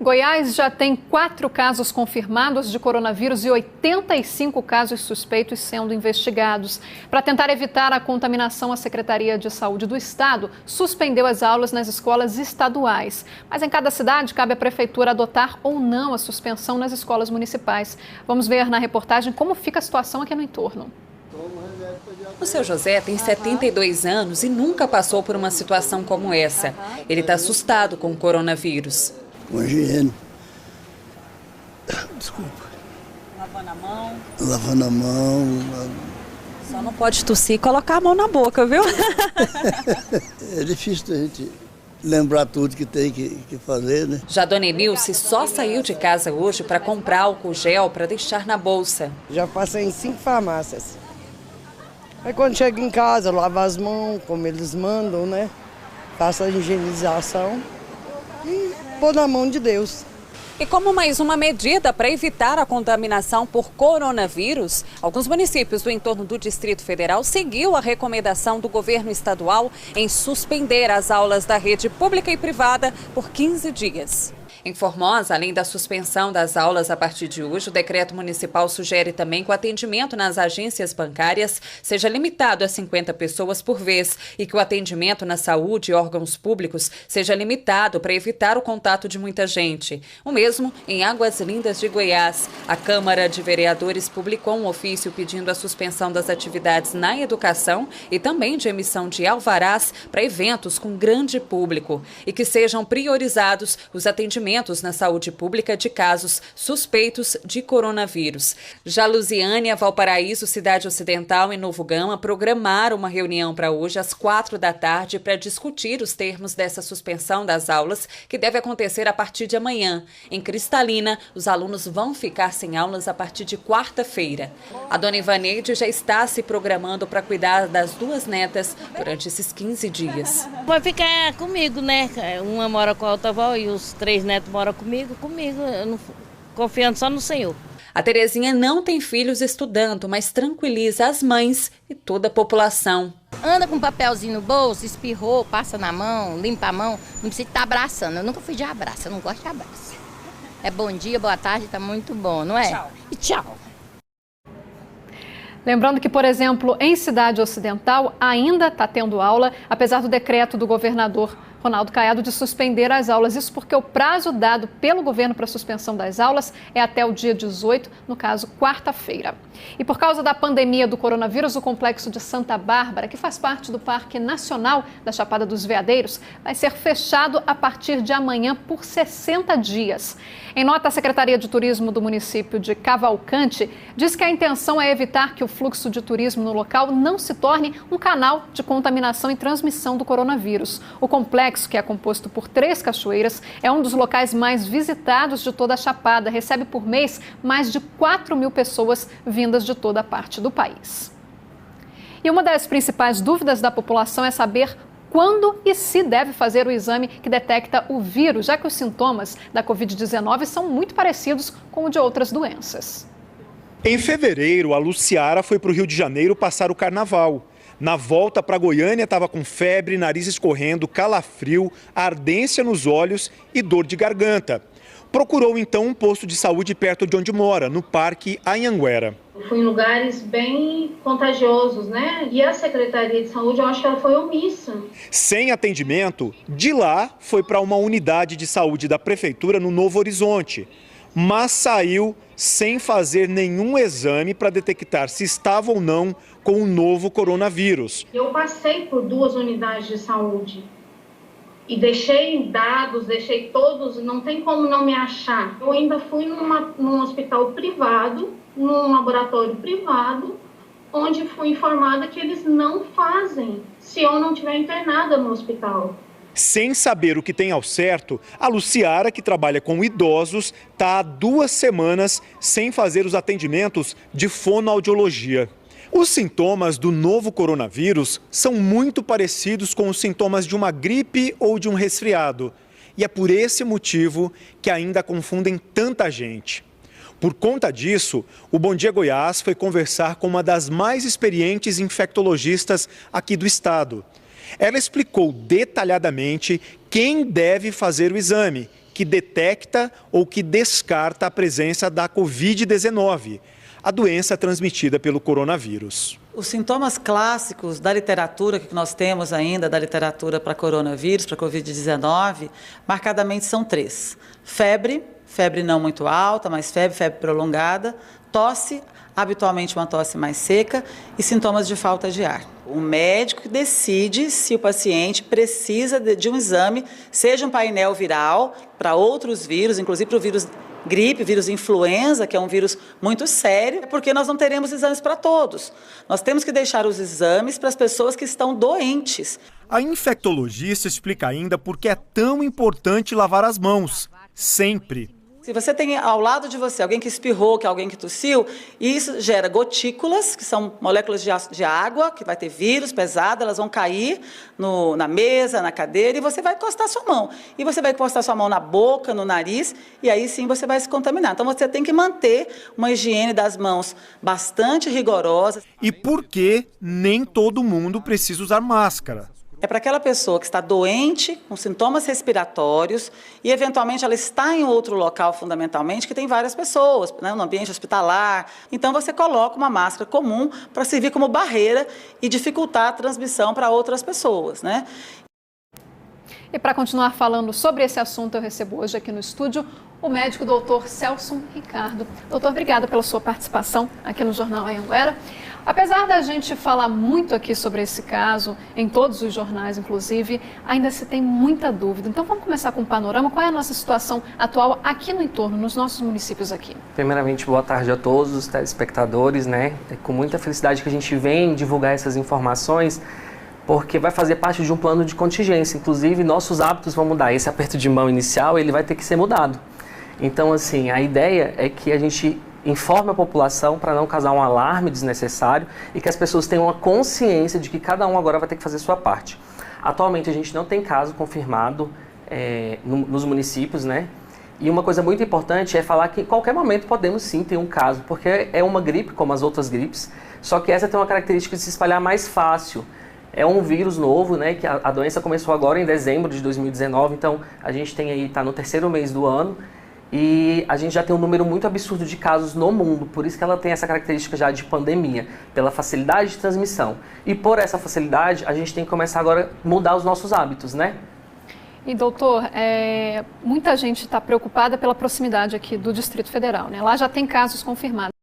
Goiás já tem 4 casos confirmados de coronavírus e 85 casos suspeitos sendo investigados. Para tentar evitar a contaminação, a Secretaria de Saúde do Estado suspendeu as aulas nas escolas estaduais. Mas em cada cidade cabe à Prefeitura adotar ou não a suspensão nas escolas municipais. Vamos ver na reportagem como fica a situação aqui no entorno. O seu José tem 72 anos e nunca passou por uma situação como essa. Ele está assustado com o coronavírus. Com higiene. Desculpa. Lavando a mão. Lavando a mão. Só não pode tossir e colocar a mão na boca, viu? É difícil a gente lembrar tudo que tem que fazer, né? Já Dona Emilce só saiu de casa hoje para comprar álcool gel para deixar na bolsa. Já passei em 5 farmácias. Aí quando chego em casa, eu lavo as mãos, como eles mandam, né? Faço a higienização e pôr na mão de Deus. E como mais uma medida para evitar a contaminação por coronavírus, alguns municípios do entorno do Distrito Federal seguiu a recomendação do governo estadual em suspender as aulas da rede pública e privada por 15 dias. Em Formosa, além da suspensão das aulas a partir de hoje, o decreto municipal sugere também que o atendimento nas agências bancárias seja limitado a 50 pessoas por vez e que o atendimento na saúde e órgãos públicos seja limitado para evitar o contato de muita gente. O mesmo em Águas Lindas de Goiás. A Câmara de Vereadores publicou um ofício pedindo a suspensão das atividades na educação e também de emissão de alvarás para eventos com grande público e que sejam priorizados os atendimentos na saúde pública de casos suspeitos de coronavírus. Já Lusiânia, Valparaíso, Cidade Ocidental e Novo Gama programaram uma reunião para hoje às 4 da tarde para discutir os termos dessa suspensão das aulas, que deve acontecer a partir de amanhã. Em Cristalina, os alunos vão ficar sem aulas a partir de quarta-feira. A dona Ivaneide já está se programando para cuidar das 2 netas durante esses 15 dias. Vai ficar comigo, né? Uma mora com a outra avó e os 3 netos moram comigo, eu não, confiando só no Senhor. A Terezinha não tem filhos estudando, mas tranquiliza as mães e toda a população. Anda com um papelzinho no bolso, espirrou, passa na mão, limpa a mão, não precisa estar abraçando. Eu nunca fui de abraço, eu não gosto de abraço. É bom dia, boa tarde, tá muito bom, não é? Tchau. E tchau. Lembrando que, por exemplo, em Cidade Ocidental ainda está tendo aula, apesar do decreto do governador Ronaldo Caiado de suspender as aulas. Isso porque o prazo dado pelo governo para a suspensão das aulas é até o dia 18, no caso, quarta-feira. E por causa da pandemia do coronavírus, o complexo de Santa Bárbara, que faz parte do Parque Nacional da Chapada dos Veadeiros, vai ser fechado a partir de amanhã por 60 dias. Em nota, a Secretaria de Turismo do município de Cavalcante diz que a intenção é evitar que o fluxo de turismo no local não se torne um canal de contaminação e transmissão do coronavírus. O complexo, que é composto por 3 cachoeiras, é um dos locais mais visitados de toda a Chapada. Recebe por mês mais de 4.000 pessoas vindas de toda a parte do país. E uma das principais dúvidas da população é saber quando e se deve fazer o exame que detecta o vírus, já que os sintomas da Covid-19 são muito parecidos com o de outras doenças. Em fevereiro, a Luciara foi para o Rio de Janeiro passar o carnaval. Na volta para Goiânia, estava com febre, nariz escorrendo, calafrio, ardência nos olhos e dor de garganta. Procurou então um posto de saúde perto de onde mora, no Parque Anhanguera. Eu fui em lugares bem contagiosos, né? E a Secretaria de Saúde, eu acho que ela foi omissa. Sem atendimento, de lá foi para uma unidade de saúde da Prefeitura no Novo Horizonte. Mas saiu sem fazer nenhum exame para detectar se estava ou não com o novo coronavírus. Eu passei por 2 unidades de saúde e deixei dados, deixei todos, não tem como não me achar. Eu ainda fui num hospital privado, num laboratório privado, onde fui informada que eles não fazem se eu não estiver internada no hospital. Sem saber o que tem ao certo, a Luciara, que trabalha com idosos, está há 2 semanas sem fazer os atendimentos de fonoaudiologia. Os sintomas do novo coronavírus são muito parecidos com os sintomas de uma gripe ou de um resfriado. E é por esse motivo que ainda confundem tanta gente. Por conta disso, o Bom Dia Goiás foi conversar com uma das mais experientes infectologistas aqui do estado. Ela explicou detalhadamente quem deve fazer o exame que detecta ou que descarta a presença da Covid-19, a doença transmitida pelo coronavírus. Os sintomas clássicos da literatura que nós temos ainda, da literatura para coronavírus, para Covid-19, marcadamente são 3. Febre não muito alta, mas febre prolongada, tosse, habitualmente uma tosse mais seca e sintomas de falta de ar. O médico decide se o paciente precisa de um exame, seja um painel viral para outros vírus, inclusive para o vírus gripe, vírus influenza, que é um vírus muito sério, porque nós não teremos exames para todos. Nós temos que deixar os exames para as pessoas que estão doentes. A infectologista explica ainda por que é tão importante lavar as mãos, sempre. Se você tem ao lado de você alguém que espirrou, que alguém que tossiu, isso gera gotículas, que são moléculas de água, que vai ter vírus pesado, elas vão cair na mesa, na cadeira, e você vai encostar sua mão. E você vai encostar sua mão na boca, no nariz, e aí sim você vai se contaminar. Então você tem que manter uma higiene das mãos bastante rigorosa. E por que nem todo mundo precisa usar máscara? É para aquela pessoa que está doente, com sintomas respiratórios, e eventualmente ela está em outro local, fundamentalmente, que tem várias pessoas, né, no ambiente hospitalar. Então você coloca uma máscara comum para servir como barreira e dificultar a transmissão para outras pessoas, né? E para continuar falando sobre esse assunto, eu recebo hoje aqui no estúdio o médico doutor Celso Ricardo. Doutor, obrigada pela sua participação aqui no Jornal Anhanguera. Apesar da gente falar muito aqui sobre esse caso, em todos os jornais inclusive, ainda se tem muita dúvida. Então vamos começar com um panorama. Qual é a nossa situação atual aqui no entorno, nos nossos municípios aqui? Primeiramente, boa tarde a todos os telespectadores, né? É com muita felicidade que a gente vem divulgar essas informações, porque vai fazer parte de um plano de contingência. Inclusive, nossos hábitos vão mudar. Esse aperto de mão inicial, ele vai ter que ser mudado. Então, assim, a ideia é que a gente informe a população para não causar um alarme desnecessário e que as pessoas tenham uma consciência de que cada um agora vai ter que fazer sua parte. Atualmente, a gente não tem caso confirmado nos municípios, né? E uma coisa muito importante é falar que em qualquer momento podemos sim ter um caso, porque é uma gripe como as outras gripes, só que essa tem uma característica de se espalhar mais fácil. É um vírus novo, né, que a doença começou agora em dezembro de 2019, então a gente tem aí, está no 3º mês do ano, e a gente já tem um número muito absurdo de casos no mundo, por isso que ela tem essa característica já de pandemia, pela facilidade de transmissão. E por essa facilidade, a gente tem que começar agora a mudar os nossos hábitos, né? E doutor, muita gente está preocupada pela proximidade aqui do Distrito Federal, né? Lá já tem casos confirmados.